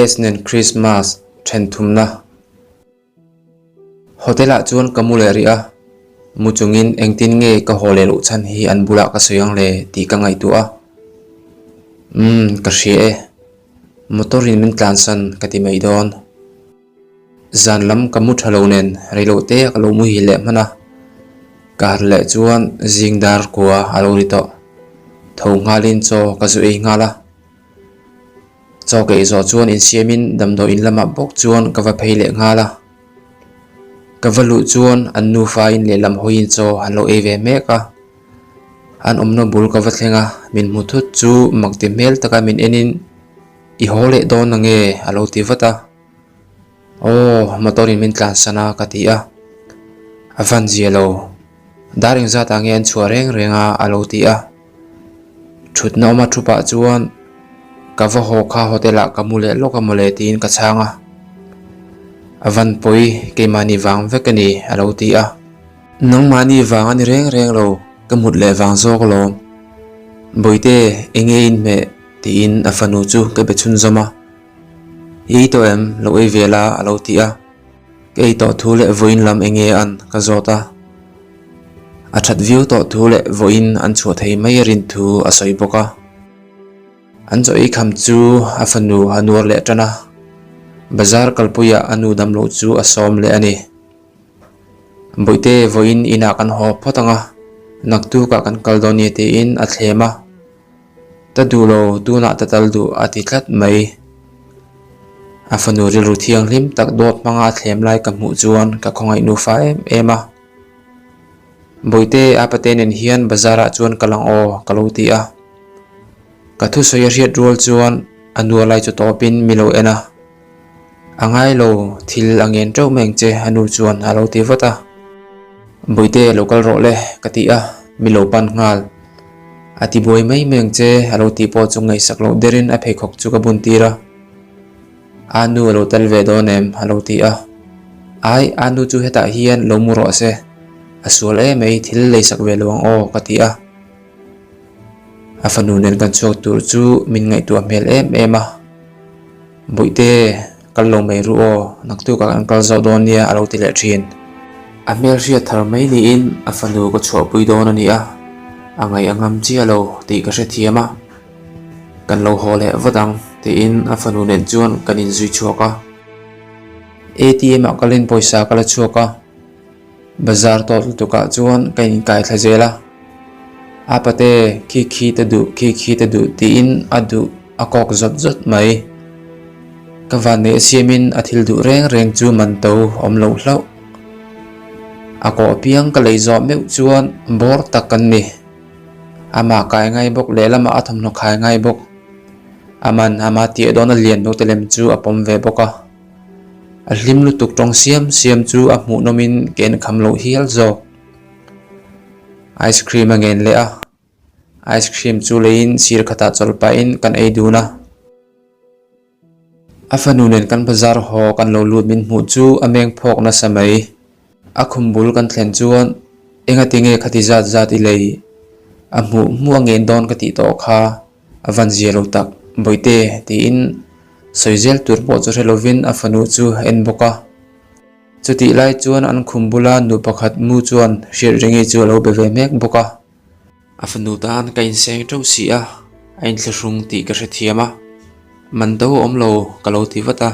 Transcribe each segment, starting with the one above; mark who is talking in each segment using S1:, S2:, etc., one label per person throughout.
S1: es nen Christmas then thumna hotela chuan kamule ria muchungin engtin nge ka hole lu chan hi an bula ka soyang le ti ka ngai tu a ka hri e motorin min tlansan ka ti mai don zanlam kamu thalo nen reilo te ka lo mu hi le mana kar le chuan zingdar kwa alo ri to thau ngalin cho ka zu ei ngala cho ke zo chuan in siamin damdo in lama bok chuan ka va phei le ngala ka valu chuan an nu fa in le lam hoin cho an lo e ve meka an omno bul ka va thlenga min muthut chu makti mel taka min enin I hole don nge alo ti vata motorin min tlan sana ka ti a avan zielo daring zat angen chuareng renga alo ti a thutna ma thupa chuan ka va ho kha hotela kamule lokamule tin ka changa avan poi ke mani wang vekani alo ti a nong mani wang ani reng lo kamut le wang zok lo boite enge in me ti in afanu chu ke bechun zoma I to em lo e vela alo ti a ke to thu le voin lam enge an ka zota a that view to thu le voin an chu thei mai rin thu a soi boka an zo I kham chu afanu hanur le tana bazar kalpuya anu dam lo chu asom le ani boite voin ina kan ho photanga naktu ka kan kaldoni te in a thlema tadulo tuna tataldu ati tlat mai afanu rilu thiang lim tak dot manga thlem lai ka mu chuan ka khongai nu fa ema boite apaten hian bazara chuan kalang o kaloti a ka thu soya riat rol chuan anu lai chu topin milo ena angai lo thil angen tro meng che anu chuan alo ti vata boite local ro le kati a milo pan ngal ati boy mai meng che alo ti po chungai saklo derin a phei khok chu ka bun tira anu lo talve donem alo ti a ai anu chu heta hian lo mu ro se asol e mai thil le sak ve lawang o kati a afanu nen kan chok tur chu min ngai tu mel ema boite kallo mai ru o naktu ka kan kal zo don nia alo ti le thin amel ria thar mai ni in afanu ko chho pui don ani a angai angam chi alo ti ka hre thiama kan lo hole wadang ti in afanu nen chuan kanin zui chuaka ATM a kalin poisa kala chuaka bazar tol tuka chuan kain kai thajela apate khi te du ti in adu akok zot mai kavane siamin athil du reng chu man to omlo hlo ako piang ka leizo meu chuan bor takan ni ama kai ngai bok lelama atham no khai ngai bok aman ama ti don lian no telem chu apom ve boka ahlim lu tuk tong siam chu a mu nomin ken khamlo hial zo ice cream again le a ice cream chu lein sir khata cholpa in kan ei duna afanunen kan bazar ho kan lo lut min mu chu ameng phok na samai akhumbul kan thlen chuan enga tinge khati zat I lei amu muangen don ka ti to kha avan zelo tak boite ti in soizel tur po chu relovin afanu chu en boka chuti lai chuan an khumbula nu pakhat mu chuan hrir ringi chu lo be ve mek boka afanu tan kain seng tro si a ain thlrung ti ka hre thiama mando omlo kalo ti vata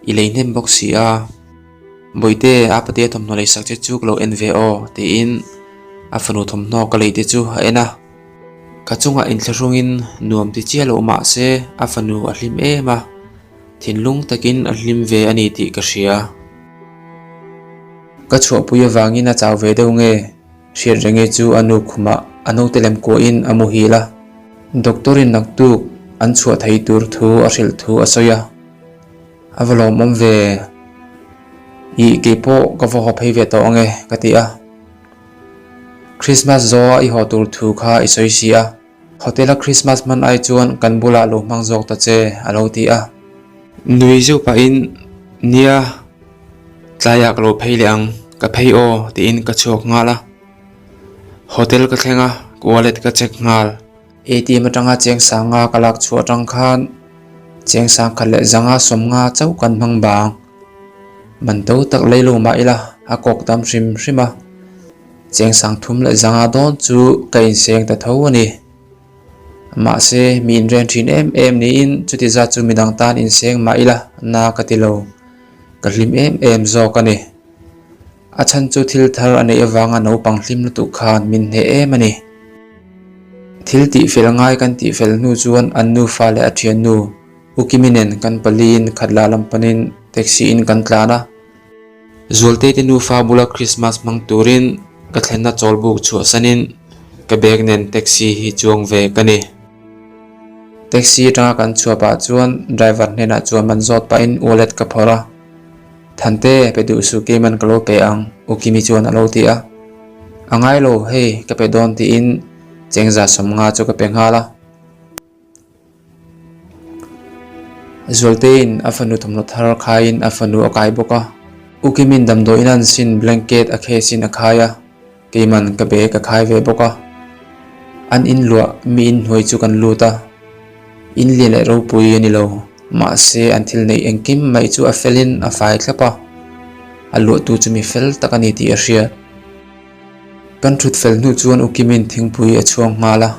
S1: I leinem bok si a boite apate thomno le sak che chu lo NVO ti in afanu thomno ka leite chu ha ena kachunga in thlrungin nuam ti chialo ma se afanu ahlim ema thinlung takin ahlim ve ani ti ka hria ka chho puya wangin a chaw ve deu nge hrir renge chu anu khuma anu telem ko in amu hila doctorin naktu an chhuat thei tur thu a hril thu asoya avalom om ve I kepo ka vo ho phei ve to nge kati a Christmas zo I ho tur thu kha I soi sia hotela Christmas man ai chuan kan bula lo mang jok ta che alo ti a nui zu pa in nia tlayak lo phei leang ka phei o ti in ka chok ngala hotel ka thlenga wallet ka check ngal ATM atanga cheng sanga kalak chu atang khan cheng sang khat le zanga somnga chau kan hmang bang man to tak leilo ma ila akok tam rim rima cheng sang thum le zanga don chu kain seng ta tho ani ma se min ren thin em ni in chuti za chu midang tan in seng ma ila na katilo kalim em zo kani achan chu thil thar ani awanga no panglim lu tu khan min he em ani thil ti fel ngai kan ti fel nu chuan an nu fa le athian nu ukiminen kan palin khatla lampanin taxi in kan tlana zulte te nu fa bula Christmas mang turin ka thlenna cholbuk chu sanin ka bag nen taxi hi chuang ve kani taxi ta kan chua pa chuan driver nena chuan man zot pa in wallet ka phora thante pe du su ke man kalo pe ang ukimi chuan alo ti a angai lo hei ka pe don ti in chengza somnga chu ka pe ngala zoltein afanu thomno thar khain afanu akai boka ukimin damdo inan sin blanket akhe sin akhaya keiman ka be ka khai ve boka an in lua mi in hoi chu kan luta in le le ro pui ani lo ma se until nei engkim mai chu a felin a fai thlapa a lu tu chu mi fel takani ti a hria kan thut fel nu chuan ukimin thingpui a chuang ngala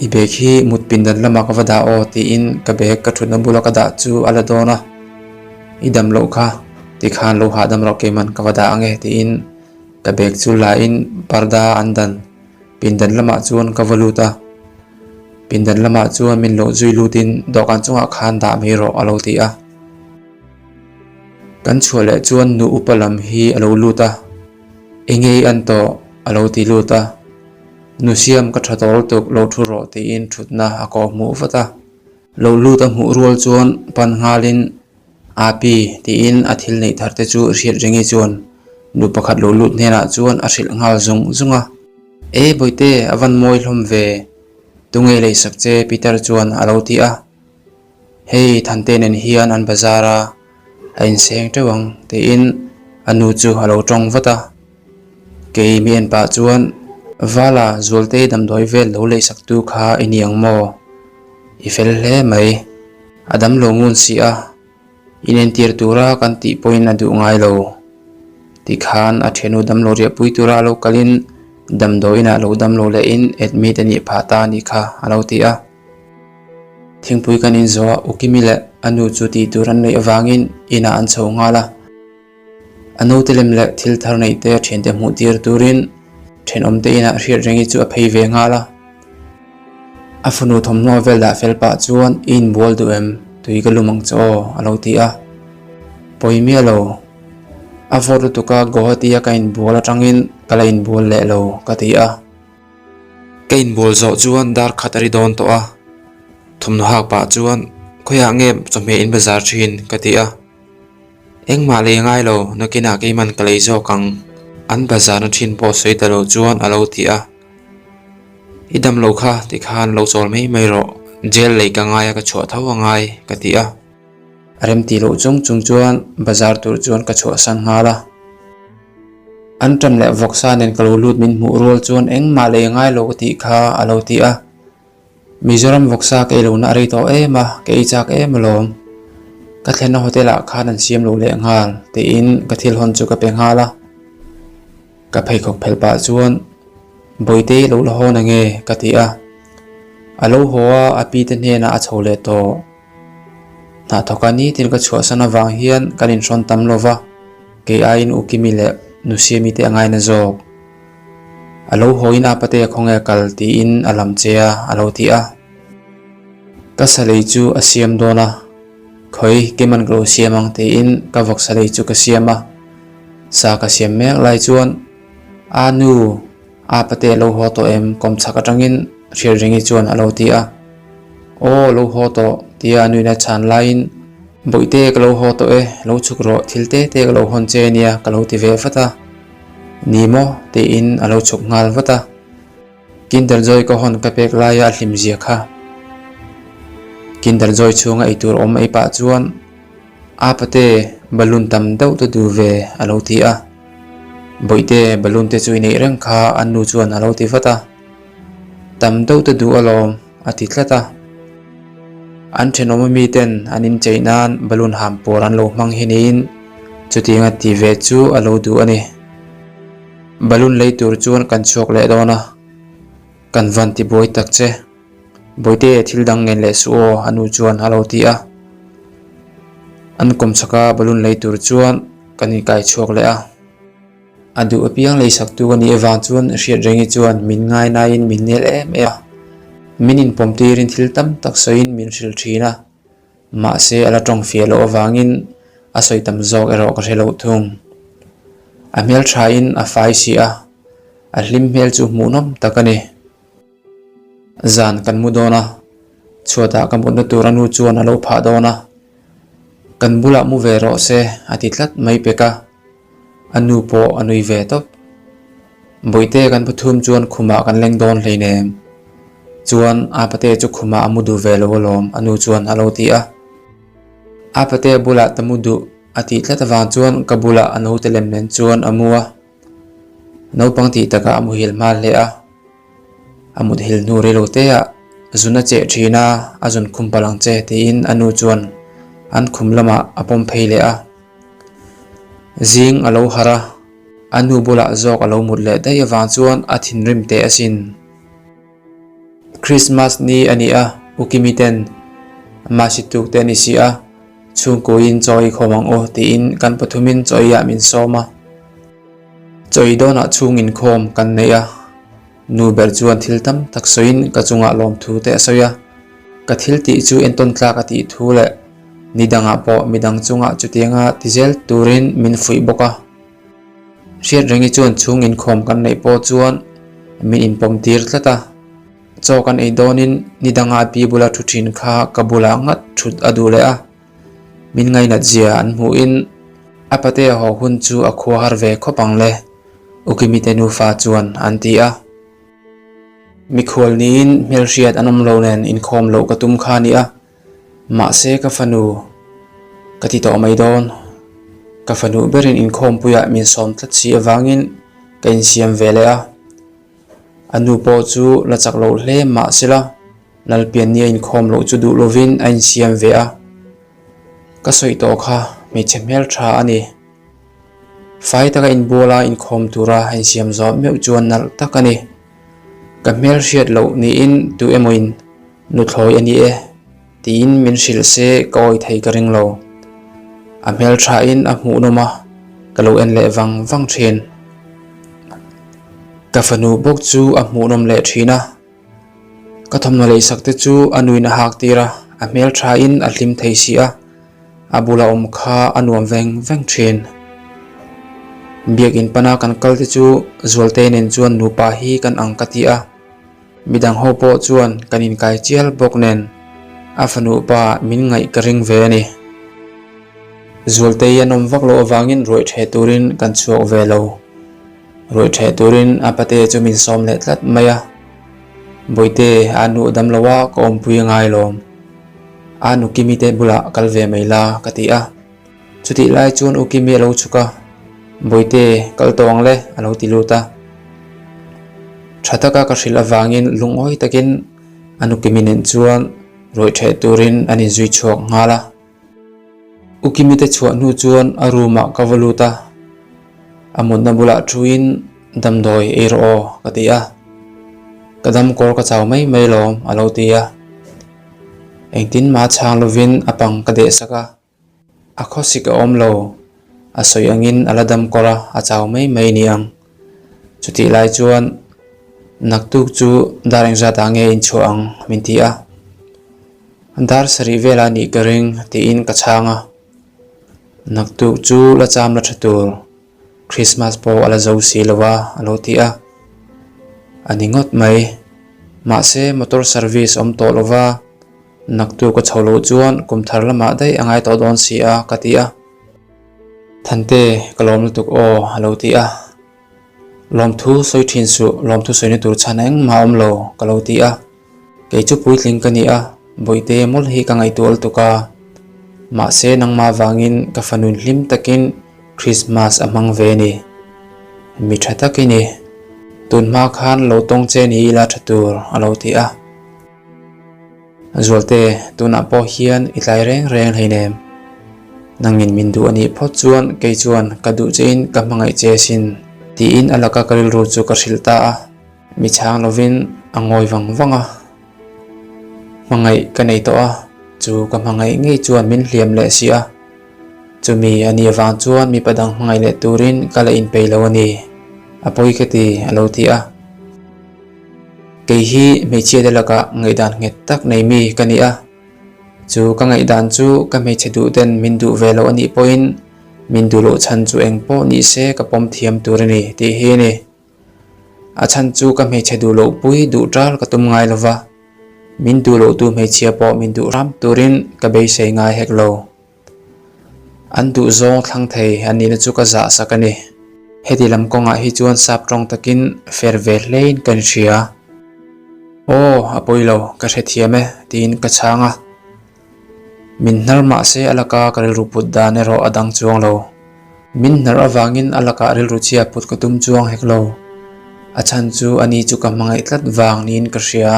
S1: i bek hi mutpindan lama ka wada o ti in ka bek ka thuna bula ka da chu ala dona i dam lo kha ti khan lo ha dam ro ke man ka wada ange ti in ka bek chu la in parda andan pindan lama chuan ka valuta pindan lama chuan min lo zui lutin dokan chunga khan da mi ro alo ti a kan chhuale chuan nu upalam hi alo luta engei an to alo ti luta nusiam ka thatol tuk lo thuro ti in thutna ako mu fata lo luta mu rual chuan pan ngalin api ti in athil nei tharte chu riat ringi chuan nu pakhat lo lut nena chuan a hril ngal zunga e boite avan moi hlom ve tungei lei sakche Peter chuan alo ti a hei thante nen hian an bazara ain seng tewang ti in anu chu alo tong vata ke mi en pa chuan vala zulte damdoi vel lo lei saktu kha iniang mo i fel hle mai adam lo ngun si a inen tir tura kan ti point adu ngai lo ti khan a thenu dam lo ria pui tura lo kalin damdoina lo dam lo le in admit ani phata ni kha alo ti a thingpui kan in zo ukimi le anu chu ti turan nei awangin ina an chho ngala anu telem le thil thar nei te thente mu tir turin then omte ina hriat rengi chu a phei ve ngala afunu thomno vel da felpa chuan in bol du em tui ka lumang cho alo ti a poimi alo avoru tuka gohati a kain bol atangin kalain bol le lo ka ti a kain bol zo chuan dar khatari don to a thomno hak pa chuan khoya nge chome in bazar thin ka ti a engma le ngai lo nakina ke man kalei zo kang an bazar na thin po sei ta lo chuan alo ti a idam lo kha ti khan lo chol mai ro jail lei ka ngai ka chho thaw ngai ka ti a rem ti lo chung chuan bazar tur chuan ka chho san ngala an tam le voksa nen kalo lut min mu rol chuan engma le ngai lo ti kha alo ti a Mizoram voksa ke lo na ri to ema ke chak lom ka thlena hotela khan an siam lo le ngal te in ka thil hon chu ka pe ngala ka phei khok phelpa chuan boite lo la hon ange ka ti a alo hoa api te ne na a chhole to na thokani tin ka chhuwa sana wang hian kanin ron tam lova ke ain ukimi le nusiami te angai na jok alo hoina pate khonge kal ti in alam chea alo ti a ka salei chu asiam dona khoi keman gro siamang te in ka vok salei chu ka siama sa ka siam mek lai chuan anu apate lo ho to em kom chaka tangin hrir ringi chuan alo ti a o lo ho to tia nu na chan lain boite ka lo ho to e lo chukro thilte te ka lo hon che nia ka lo ti ve fata nimo te in alo chuk ngal vata kinder joy ko hon ka pek lai a hlim zia kha kinder joy chunga itur om ei pa chuan apate balloon tam deuh to du ve alo ti a boite balloon te chui nei reng kha anu chuan alo ti vata tam deuh to du alom ati thlata an thenoma mi ten anin cheinan balloon ham por an lo mang hinin chutinga ti ve chu alo du ani balloon leitur chuan kan chok le dona kan van ti boi tak che boite thil dang ngen le su o anu chuan alo ti a an kom chaka balloon leitur chuan kani kai chok le a adu apiang lei sak tu ani awang chuan hriat rengi chuan min ngai na in min nel em e minin pomtirin thil tam tak soin min hril thina ma se ala tong fielo awangin a soitam zok ero ka relo thung a mel thain a fai si a hlim mel chu munom takani zan kan mudona chuata kan mun tur anu chuan alo pha dona kan bula mu ve ro se atitlat mai peka anu po anui ve top boite kan pathum chuan khuma kan leng don hleinem chuan apate chu khuma amudu velo lom anu chuan alo ti a apate bula tamudu ati tlatawang chuan kabula anu telem nen chuan amua no pangti taka amu hil mal le a amut hil nu re lo te a zuna che thina azun khumpalang che te in anu chuan an khumlama apom pheile a zing alo hara anu bula zok alo mut le dai awang chuan athin rim te asin Christmas ni ani a ukimiten masituk te ni si a chung ko in choi khomang o ti in kan pathumin choi ya min soma choi dona chung in khom kan nei a nu ber chuan thil tam tak soin ka chunga lom thu te soya ka thil ti chu enton tla ka ti thu le nidanga po midang chunga chutianga tizel turin min fui boka hriat rengi chuan chung in khom kan nei po chuan min in pom tir tlata chokan ei donin nidanga pi bula thuthin kha kabula ngat thut adu le a min ngai na zia an mu in apate ho hun chu a kho har ve khopang le ukimite nu fa chuan an ti a mikhol nin mel hriat anom lo nen in khom lo ka tum kha ni a ma se ka fanu ka ti to mai don ka fanu berin in khom puya min som tlat si awangin ka in siam vele a anu po chu la chak lo hle ma sila lalpian ni in khom lo chu du lovin ain siam ve a ka soi to kha mi chemel tha ani fai taka in bola in khom tura ain siam zo meu chuan nal takani ka mel hriat lo ni in tu emoin nu thloi ani e tin min hril se koi thei ka ring lo a mel tha in a hmu noma ka lo en le wang wang thin ka fanu bok chu a hmu nom le thina ka thomna le sakte chu anuina hak tira a mel tha in a hlim thei si a abula om kha anuam veng veng thin biak in pana kan kalte chu zualte nen chuan nupa hi kan angkati a midang ho po chuan kanin kai chial bok nen a fanu pa min ngai ka ring ve ani zualte anom vak lo awangin roi the turin kan chuak ve lo roi the turin apate chu min som le tlat maya boite anu dam lawa ko om pui ngai lom anu kimite bula kalve maila katia chuti lai chun ukimi lo chuka boite kaltong le alo tiluta thataka ka hril awangin lungoi takin anu kiminen chuan roi the turin ani zui chok ngala ukimite chuan nu chuan aruma kavaluta amonna bula thuin damdoi ero katia kadam kor ka chaw mai mai lom alo tia engtin ma chang lovin apang kade saka akhosik om lo asoi angin aladam kora a chaw mai mai niang chuti lai chuan naktuk chu dareng za tange in chuang mintia andar sari vela ni garing ti in ka changa naktuk chu la cham la thatur Christmas po ala zo si lawa alo tia aningot mai ma se motor service om to lova naktu ko chholo chuan kumthar lama dai angai to don si a katia thante kalom tuk o alo tia lom thu soi thin su lom thu soi ni tur chaneng ma om lo kalo tia ke chu pui tling kania boite mol hi ka ngai tol tuka ma se nang ma wangin ka fanun hlim takin Christmas amang ve ni mi thata kini tun ma khan lo tong che ni la thatur alo tia zualte tuna po hian itlai reng reng hleinem nangin min du ani phot chuan ke chuan kadu chein ka mangai che sin ti in alaka karil ru chu ka hrilta a mi chang lovin angoi wangwanga mangai ka nei to a chu ka mangai ngei chuan min hliam le sia chumi ani awang chuan mi padang mangai le turin kala in peilo ani apoi kheti alo ti a ke hi me che de laka ngai dan nge tak nei mi kani a chu ka ngai dan chu ka me che du ten min du velo ani point min du lo chan chu eng po ni se ka pom thiam turani ti he ni a chan chu ka me che du lo pui du tral ka tum ngai lova min du lo tu me chia po min du ram turin ka be sei ngai hek lo an du zong thlang thei ani na chu ka za sakani heti lam konga hi chuan sap tong takin fervel lein kan ria o apoilo ka the thiame tin ka changa min nar ma se alaka karil ru put da ne ro adang chuang lo min nar awangin alaka ril ru chia put ka tum chuang hek lo achan chu ani chu ka mangai tlat wang nin ka ria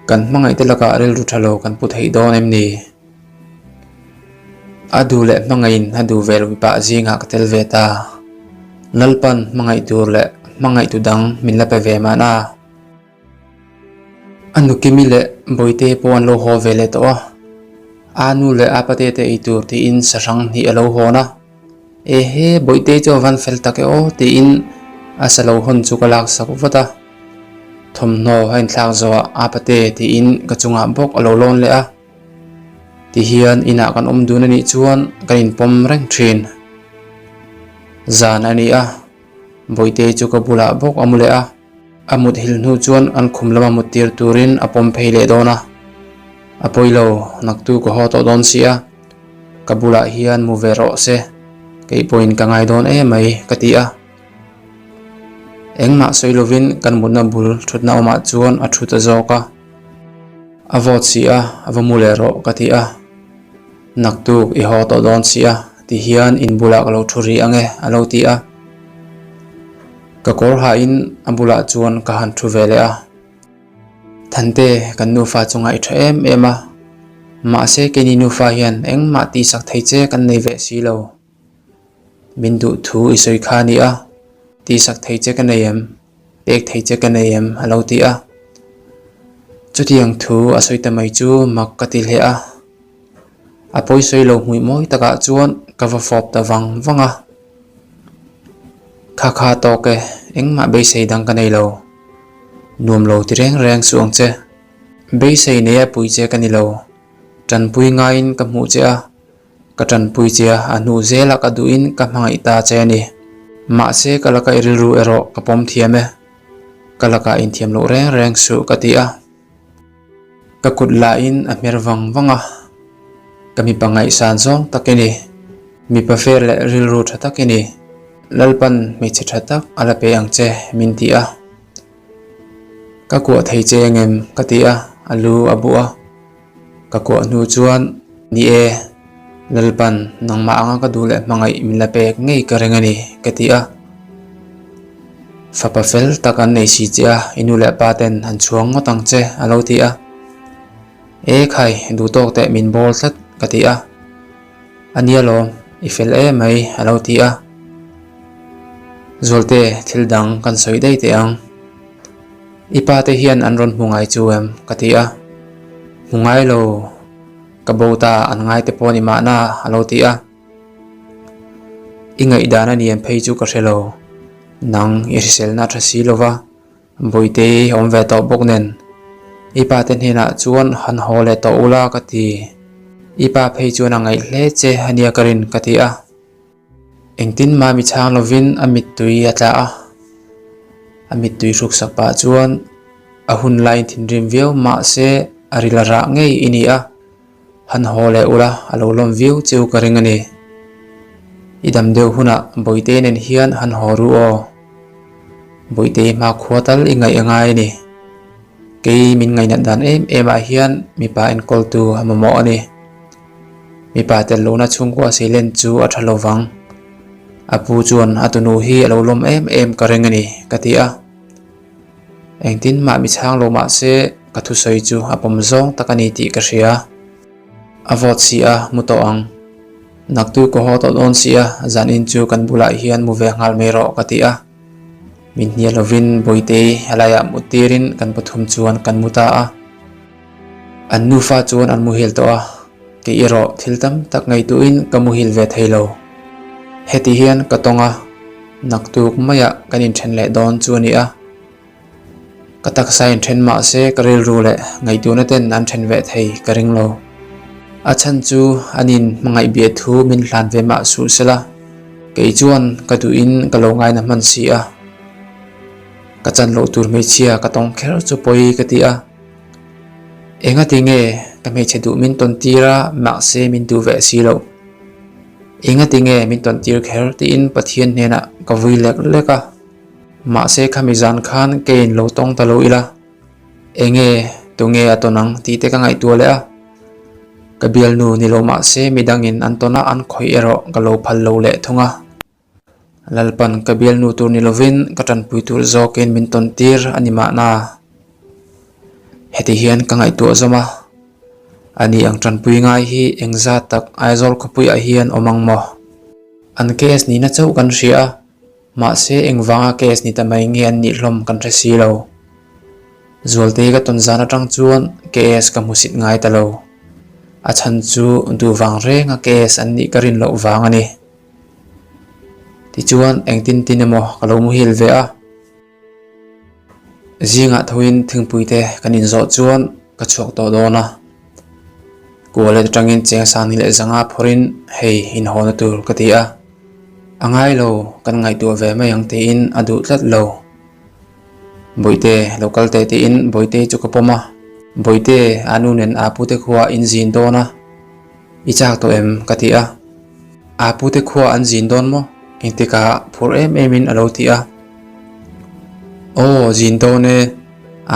S1: kan mangai te laka ril ru thalo kan put hei don em ni adu le mangain adu vel wi pa zinga ka tel ve ta lalpan mangai tur le mangai tu dang min la pe ve ma na anu kimi le boite pon lo ho vele to anu le apate te itur ti in sarang ni alo ho na e he boite cho van fel take o ti in asalo hon chu kalak sak vata thomno hain thlang zo apate ti in ka chunga bok alo lon le a ti hian ina kan du na ni chuan kanin pom reng thin zan ani a boite chu ka bula bok amule a amut hil nu chuan an khumlama mutir turin apom pheile dona apoilo naktu ko ho to don sia kabula hian mu vero se kei point ka ngai don e mai katia engma soilovin kan munna bul thutna oma chuan a thuta zoka avot sia avamulero katia naktu I ho to don sia ti hian in bulak lo thuri ange alo tia ka kor ha in ambula chuan ka han thu vele a thante kan nu fa chungai tha ema ma se ke ni nu fa hian eng ma ti sak thei che kan nei ve si lo min du thu isoi kha ni a ti sak thei che kan nei em pek thei che kan nei em alo ti a chutiang thu asoi ta mai chu mak ka ti le a apoi soi lo hui moi taka chuan ka va fop ta wanga kha to ke engma be sei dang ka nei lo nuam lo ti reng reng suang che be sei ne pui che ka ni lo tran pui ngain ka mu che a ka tran pui che anu zela ka du in ka mangai ta che ni ma se kala ka iril ru ero ka pom thiame kala ka in thiam lo reng reng su ka ti a ka kut la in a mer wanga kami pangai san zong takini mi pa fer le ril ru tha takini lalpan mi che tha tak ala pe ang che min ti a ka ko thei che ngem ka ti a alu abua ka ko nu chuan ni e lalpan nang ma anga ka du le mangai min la pek ngei ka rengani ka ti a fa pa fel takan nei si che a inu le paten han chuang ngotang che alo ti a e khai du tok te min bol thlat katia ania lo ifel e mai alo ti a zolte thildang kan soi dei te ang ipa te hian an ron mungai chuem katia mungai lo kabota an ngai te poni ma na alo ti a ingai dana ni em phei chu ka hrelo nang irisel na thasi lova boite om ve to bok nen ipa te hina chuan han hole to ula kati ipa phei chuan angai hle che hania karin katia engtin ma mi chang lovin amit tui atla a amit tui ruk sakpa chuan ahun line thin rim view ma se arila ra ngei ini a han hole ula alolom view cheu karingani idam deu huna boite nen hian han horu o boite ma khuatal ingai angai ni kei min ngai na dan em a hian mi pa en kol tu amamo ani mi pa tel lo na chung ko silen chu a thalovang apu chuan atunu hi alolom em karengani katia engtin ma mi chang lo ma se ka thu soi chu apom zong takani ti ka ria avot sia mutoang naktu ko hot on sia zanin chu kan bula hian mu ve ngal me ro ka ti a min hnia lovin boite alaya mutirin kan pathum chuan kan muta a an nu fa chuan an mu hil to a ke iro thiltam tak ngai tu in ka mu hil ve thailo heti hian ka tonga naktu maya kanin then le don chuani a katak sai then ma se karil ru le ngai tu na ten an then ve thei karing lo achan chu anin mangai bia thu min hlan ve ma su sela ke chuan ka tu in ka lo ngai na man si a ka chan lo tur me chia ka tong kher chu poi ka ti a enga tinge ka me chedu min ton tira ma se min tu ve si lo enga tinge min ton tir kher ti in pathian nena ka vui lek leka ma se khamizan khan kein lo tong ta lo ila enge tunge atonang ti te ka ngai tu le a kabial nu ni lo ma se midangin antona an khoi ero ka lo phal lo le thunga lalpan kabial nu tur ni lovin katan puitur zokin min ton tir anima na heti hian ka ngai tu zoma ani ang tran pui ngai hi engza tak aizol khopui a hian omang mo an case ni na chau kan ria ma se engwanga case ni tamai nge an ni hlom kan re si lo zolte ka ton zana tang chuan case ka musit ngai ta lo a chan chu du wang re nga case an ni karin lo wang ani ti chuan engtin tinemo ka lo mu hil ve a zinga thoin thingpuite kanin zo chuan ka chuak to dona kuale tangin cheng sang ni le zanga phorin hei in hona tur ka ti a angai lo kan ngai tu ve ma yang te in adu tlat lo boite local te ti in boite chu ka poma boite anu nen apu te khuwa in zin dona ichak to em ka ti a apu te khuwa an zin don mo intika phur em in alo ti a o zin done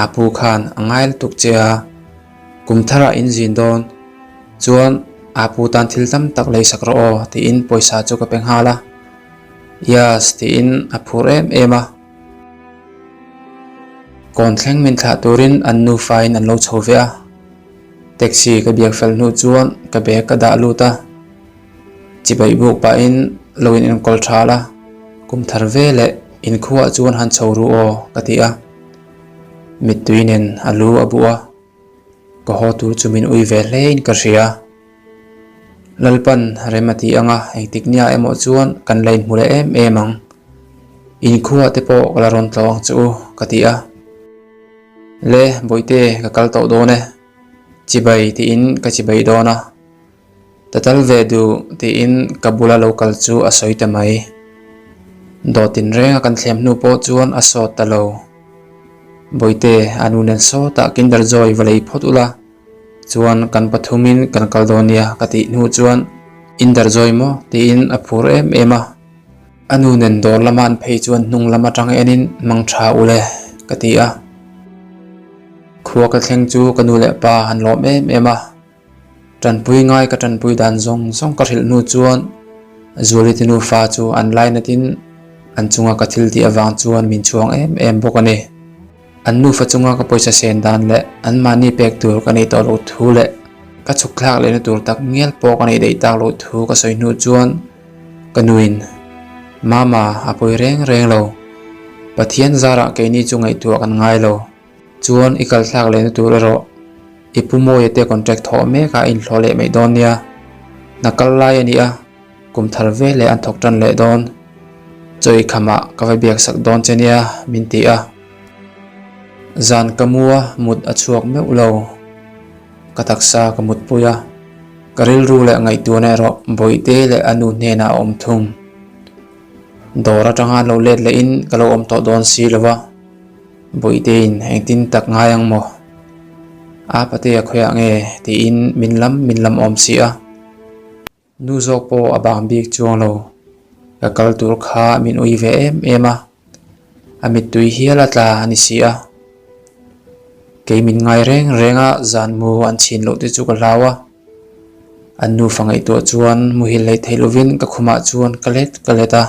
S1: apu khan angai tuk chea kumthara in zin don chuan apu tan thil tam tak lei sak ro ti in poisa chu ka peng hala yas ti in aphur ema kon thleng min thla turin an nu fain an lo chhove a taxi ka biak fel nu chuan ka be ka da luta chibai buk pa in loin in kol thala kum thar ve le in khuwa chuan han chhoru o ka ti a mit tuinen alu abua ko ho tur chumin ui ve lein ka ria lalpan remati anga engtiknia emo chuan kan lein mule emang in khuwa te po kalaron tlawang chu ka ti a le boite ka kal to done chibai ti in ka chibai dona tatal ve du ti in kabula local chu asoi ta mai dotin renga kan thlem nu po chuan asot ta lo boite anunen so ta kinder joy valei photula chuan kan pathumin kan kaldonia kati nu chuan inder joy mo ti in aphur ema anunen dor laman phei chuan nung lama tang enin mangtha ule kati a khuwa ka thleng chu kanu le pa han lom ema tran pui ngai ka tran pui dan zong zong ka thil nu chuan zuli tinu fa chu online atin an chunga ka thil ti awang chuan min chuang em bokani an nu fa chunga ka poisa sen dan le an mani pek tur ka nei to lo thu le ka chuklak le na tur tak ngel po ka nei dei tak lo thu ka soi nu chuan kanuin mama apoi reng lo pathian zara ke ni chungai tu kan ngai lo chuan ikal thlak le na tur ro ipumo yete contract tho me ka in thlole mai don nia nakal lai ani a kum thar ve le an thok tan le don choi khama ka vai biak sak don chenia min ti a zan kamua mut achuak meu lo kataksa kamut puya karil ru le ngai tu ne ro boite le anu ne na om thum dora tanga lo let le in kalo om to don si lawa boite in engtin tak ngayang mo apate khoya nge ti in minlam om si a nu zok po abang bik chuang lo ka kal tur kha min ui ve ema amit tui hiala tla ani si a ke min ngai renga zan mu an chin lo te chu ka lawa an nu fangai to chuan mu hil lei theilovin ka khuma chuan kaleta